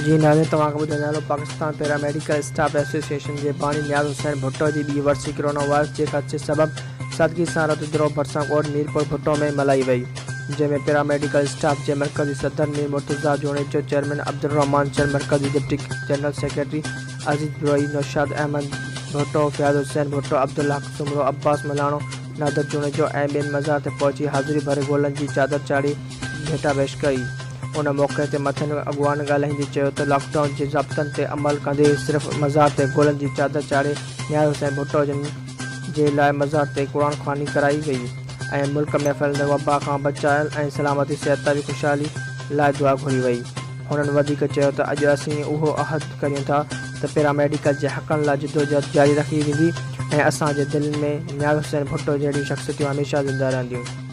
जी नाज़रीन तव्हांखे ॿुधाईंदो पाकिस्तान पीरामेडिकल स्टाफ एसोसिएशन जे बानी नयाज़हसैन भुट्टो जी ॿी वर्सी क़ोरोना वायरस जे ख़दशे सबबि सादगीء सां रतوديرو ڀرسان कोट ميرپور भुट्टो में मल्हाई वई, जंहिंमें पीरामेडिकल स्टाफ जे مرڪزي सदर में مرتضي جوڻيجو चेयरमين عبدالرحمان مرڪزي ڊپٽي جنرل سڪريٽري عزيز بروهي نوشاد احمد भुट्टो فياض حسين भुट्टो عبدالرحمان عباس ملهائي نادر جوڻيجو ऐं ॿियनि मज़ार ते पहुची हाज़िरी भरे गोलनि जी चादर चाढ़ी भेटावेश कई। उन मौक़े ते मथियनि अॻुवान ॻाल्हाईंदे चयो त लॉकडाउन जे ज़ाब्तनि ते अमल कंदे सिर्फ़ मज़ार ते गोलनि जी चादर चाढ़े नयाज़हसैन भुट्टो जे लाइ मज़ार ते क़ुरान ख़्वानी कराई वई ऐं मुल्क में फैलंदड़ वबा खां बचाइण ऐं सलामती सिहत खुशहाली लाइ दुआ घुरी वई। हुननि वधीक चयो त अॼु असीं उहो अहद करियूं था त पीरामेडिकल जे हक़नि लाइ जिदोजहद जारी रखी वेंदी ऐं असांजे दिलनि में नयाज़हसैन भुट्टो जहिड़ियूं शख़्सियतूं हमेशह ज़िंदा रहंदियूं।